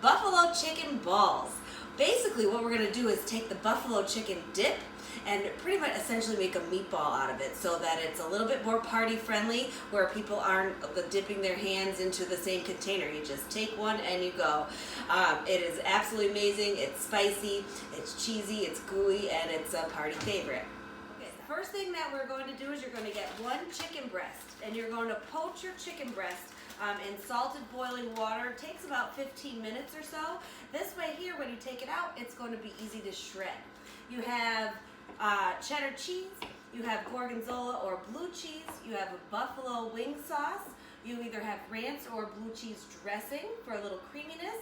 buffalo chicken balls. Basically what we're going to do is take the buffalo chicken dip and pretty much essentially make a meatball out of it so that it's a little bit more party friendly where people aren't dipping their hands into the same container. You just take one and you go. It is absolutely amazing. It's spicy, it's cheesy, it's gooey, and it's a party favorite. Okay, the first thing that we're going to do is you're going to get one chicken breast and you're going to poach your chicken breast in salted boiling water. It takes about 15 minutes or so. This way here, when you take it out, it's going to be easy to shred. You have cheddar cheese, you have gorgonzola or blue cheese, you have a buffalo wing sauce, you either have ranch or blue cheese dressing for a little creaminess,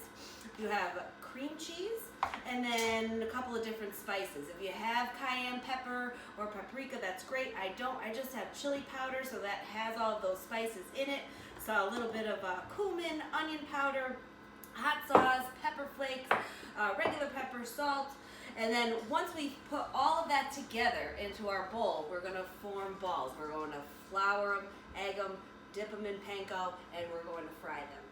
you have cream cheese, and then a couple of different spices. If you have cayenne pepper or paprika, that's great. I don't, I just have chili powder, so that has all of those spices in it. So a little bit of cumin, onion powder, hot sauce, pepper flakes, regular pepper, salt. And then once we put all of that together into our bowl, we're going to form balls. We're going to flour them, egg them, dip them in panko, and we're going to fry them.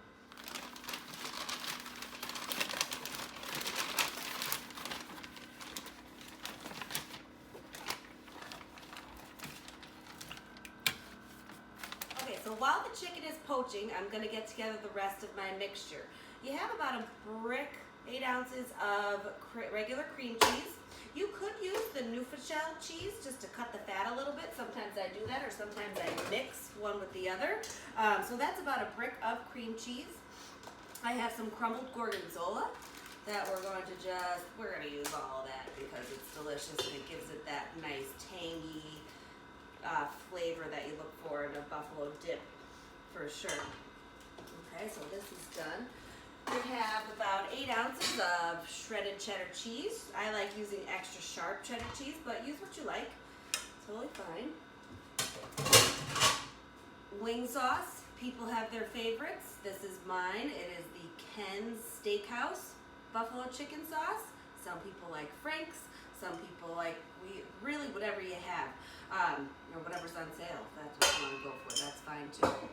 Okay, so while the chicken is poaching, I'm going to get together the rest of my mixture. You have about a brick, 8 ounces of regular cream cheese. You could use the Neufchâtel cheese just to cut the fat a little bit. Sometimes I do that, or sometimes I mix one with the other. So that's about a brick of cream cheese. I have some crumbled gorgonzola that we're going to use all of that because it's delicious and it gives it that nice tangy flavor that you look for in a buffalo dip for sure. Okay, so this is done. We have about 8 ounces of shredded cheddar cheese. I like using extra sharp cheddar cheese, but use what you like. Totally fine. Wing sauce. People have their favorites. This is mine. It is the Ken's Steakhouse buffalo chicken sauce. Some people like Frank's. Some people like really whatever you have, or whatever's on sale. If that's what you want to go for, that's fine too.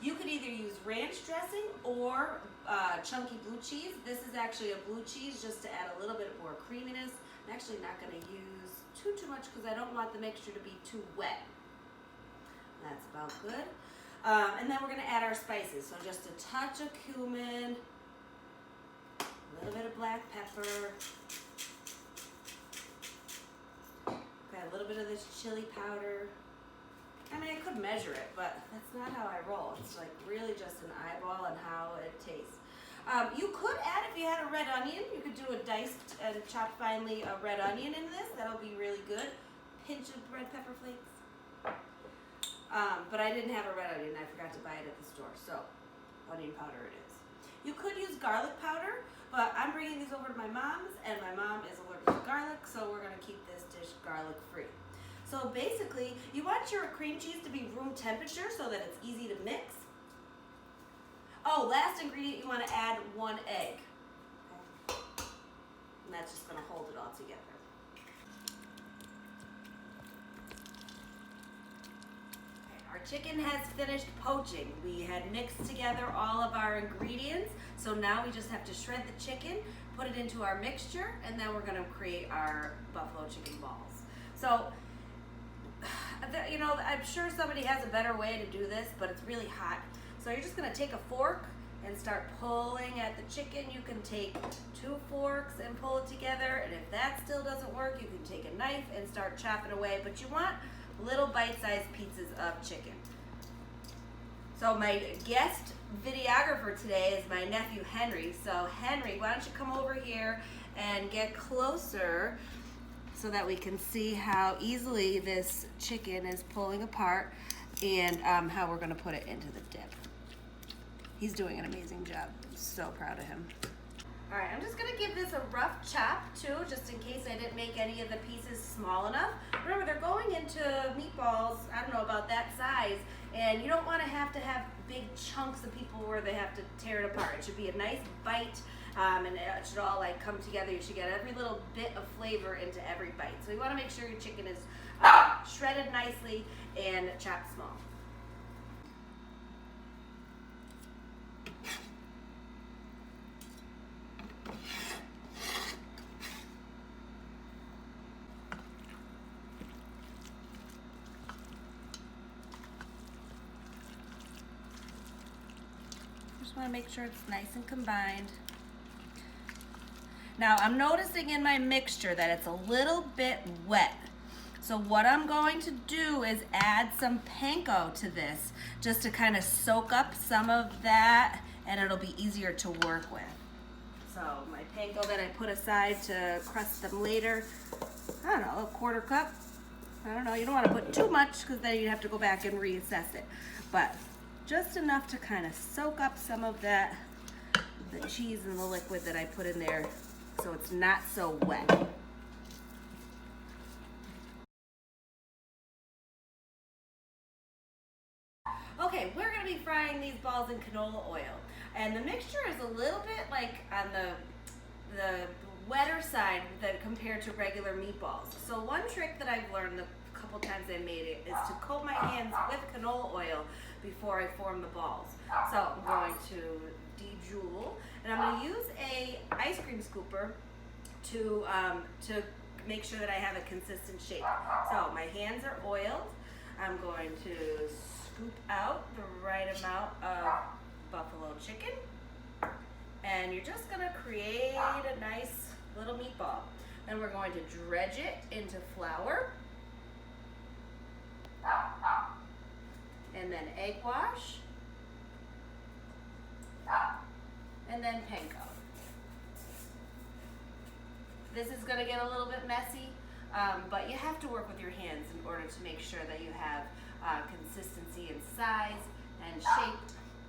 You could either use ranch dressing or chunky blue cheese. This is actually a blue cheese just to add a little bit more creaminess. I'm actually not going to use too much because I don't want the mixture to be too wet. That's about good. And then we're going to add our spices. So just a touch of cumin, a little bit of black pepper, okay, a little bit of this chili powder. I mean, I could measure it, but that's not how I roll. It's like really just an eyeball on how it tastes. You could add, if you had a red onion, you could do a diced and chopped finely a red onion in this. That'll be really good. Pinch of red pepper flakes. But I didn't have a red onion. I forgot to buy it at the store, so onion powder it is. You could use garlic powder, but I'm bringing these over to my mom's, and my mom is allergic to garlic, so we're going to keep this dish garlic free. So basically, you want your cream cheese to be room temperature so that it's easy to mix. Oh, last ingredient, you want to add 1 egg. Okay. And that's just going to hold it all together. Okay, our chicken has finished poaching. We had mixed together all of our ingredients. So now we just have to shred the chicken, put it into our mixture, and then we're going to create our buffalo chicken balls. So, you know, I'm sure somebody has a better way to do this, but it's really hot. So you're just going to take a fork and start pulling at the chicken. You can take 2 forks and pull it together, and if that still doesn't work, you can take a knife and start chopping away, but you want little bite-sized pieces of chicken. So my guest videographer today is my nephew Henry. So Henry, why don't you come over here and get closer so that we can see how easily this chicken is pulling apart and how we're going to put it into the dip. He's doing an amazing job. I'm so proud of him. All right, I'm just going to give this a rough chop too, just in case I didn't make any of the pieces small enough. Remember, they're going into meatballs, I don't know about that size, and you don't want to have big chunks of people where they have to tear it apart. It should be a nice bite. And it should all like come together. You should get every little bit of flavor into every bite. So you want to make sure your chicken is shredded nicely and chopped small. Just want to make sure it's nice and combined. Now I'm noticing in my mixture that it's a little bit wet. So what I'm going to do is add some panko to this just to kind of soak up some of that, and it'll be easier to work with. So my panko that I put aside to crust them later, I don't know, a quarter cup. I don't know, you don't want to put too much because then you'd have to go back and reassess it. But just enough to kind of soak up some of that, the cheese and the liquid that I put in there so it's not so wet. Okay, we're going to be frying these balls in canola oil. And the mixture is a little bit like on the wetter side compared to regular meatballs. So one trick that I've learned the couple times I made it is to coat my hands with canola oil before I form the balls. So I'm going to de-jewel, and I'm going to use a ice cream scooper to make sure that I have a consistent shape. So my hands are oiled. I'm going to scoop out the right amount of buffalo chicken, and you're just going to create a nice little meatball. Then we're going to dredge it into flour, and then egg wash, and then panko. This is going to get a little bit messy, but you have to work with your hands in order to make sure that you have consistency in size and shape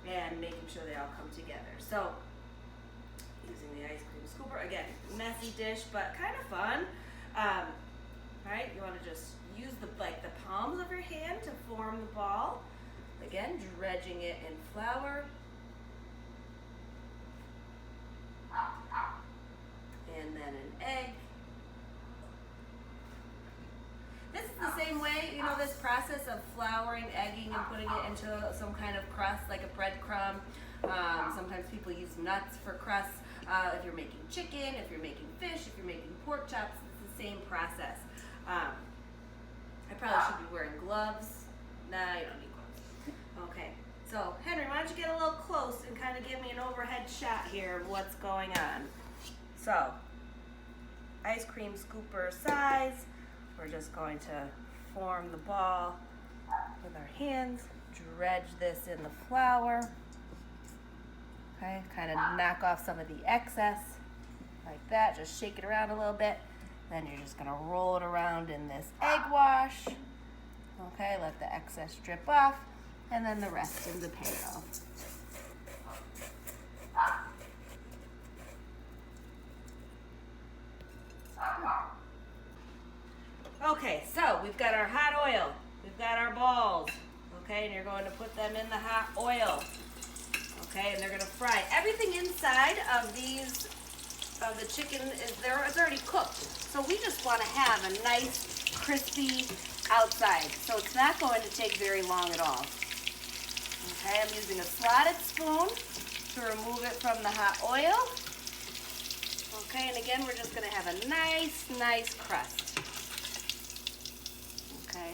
and making sure they all come together. So using the ice cream scooper, again, messy dish, but kind of fun. Right? You want to just use the palms of your hand to form the ball. Again, dredging it in flour. And then an egg. This is the same way, you know, this process of flouring, egging, and putting it into some kind of crust, like a breadcrumb. Sometimes people use nuts for crusts. If you're making chicken, if you're making fish, if you're making pork chops, it's the same process. I probably should be wearing gloves. Nah, you don't need gloves. Okay, so Henry, why don't you get a little close and kind of give me an overhead shot here of what's going on. So, ice cream scooper size. We're just going to form the ball with our hands, dredge this in the flour. Okay, kind of knock off some of the excess like that. Just shake it around a little bit. Then you're just gonna roll it around in this egg wash. Okay, let the excess drip off, and then the rest in the panko. Okay, so we've got our hot oil. We've got our balls. Okay, and you're going to put them in the hot oil. Okay, and they're gonna fry. Everything inside of these, of the chicken it's already cooked. So we just wanna have a nice, crispy outside. So it's not going to take very long at all. Okay, I'm using a slotted spoon to remove it from the hot oil. Okay, and again, we're just gonna have a nice crust. Okay,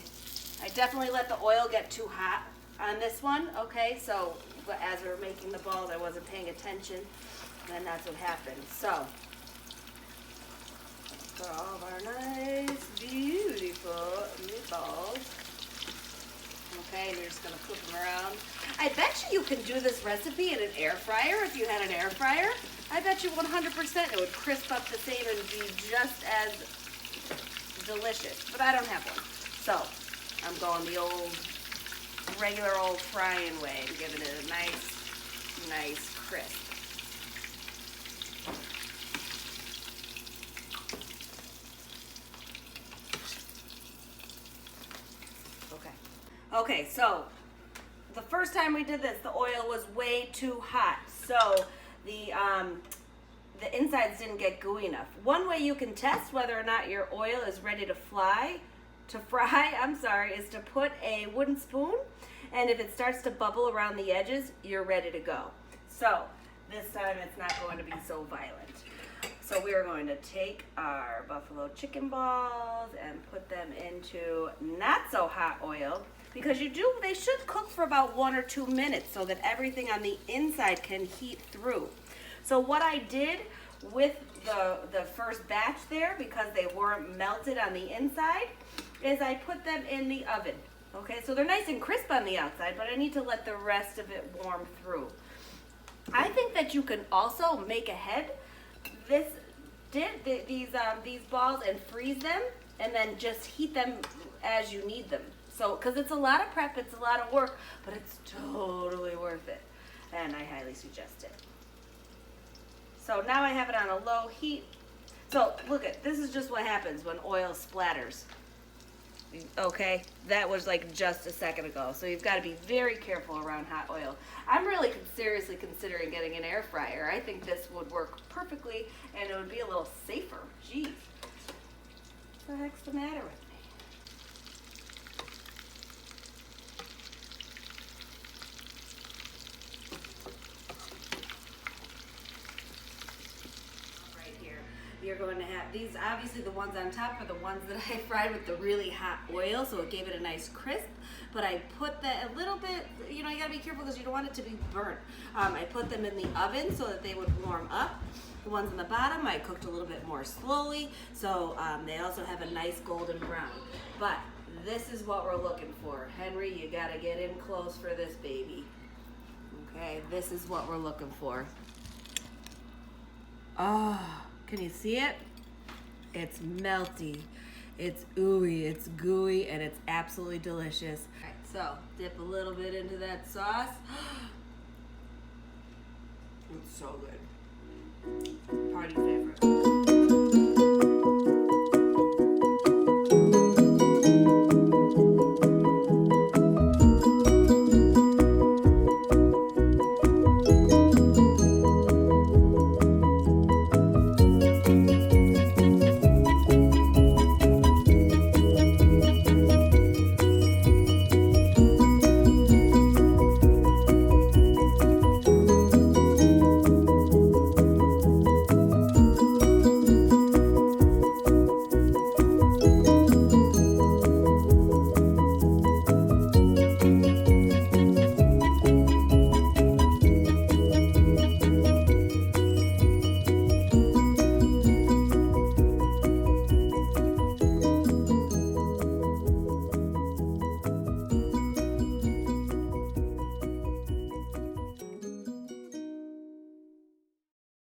I definitely let the oil get too hot on this one, okay? So, but as we were making the balls, I wasn't paying attention, and that's what happened. So, for all of our nice, beautiful meatballs. Okay, and you're just gonna flip them around. I bet you can do this recipe in an air fryer if you had an air fryer. I bet you 100% it would crisp up the same and be just as delicious, but I don't have one. So, I'm going the regular old frying way and giving it a nice crisp. Okay, so the first time we did this, the oil was way too hot, so the insides didn't get gooey enough. One way you can test whether or not your oil is ready to fry, is to put a wooden spoon, and if it starts to bubble around the edges, you're ready to go. So this time it's not going to be so violent. So we are going to take our buffalo chicken balls and put them into not so hot oil, because they should cook for about 1 or 2 minutes so that everything on the inside can heat through. So what I did with the first batch there, because they weren't melted on the inside, is I put them in the oven. Okay, so they're nice and crisp on the outside, but I need to let the rest of it warm through. I think that you can also make ahead these balls and freeze them, and then just heat them as you need them. So, because it's a lot of prep, it's a lot of work, but it's totally worth it, and I highly suggest it. So now I have it on a low heat. So look this is just what happens when oil splatters. Okay, that was like just a second ago. So you've got to be very careful around hot oil. I'm really seriously considering getting an air fryer. I think this would work perfectly, and it would be a little safer. Jeez, what the heck's the matter with me? You're going to have these, obviously the ones on top are the ones that I fried with the really hot oil, so it gave it a nice crisp, but I put that a little bit, you gotta be careful because you don't want it to be burnt. I put them in the oven so that they would warm up. The ones on the bottom I cooked a little bit more slowly, so they also have a nice golden brown. But this is what we're looking for. Henry, you gotta get in close for this baby. Okay, this is what we're looking for. Oh, can you see it? It's melty, it's ooey, it's gooey, and it's absolutely delicious. All right, so dip a little bit into that sauce. It's so good. Party favorite.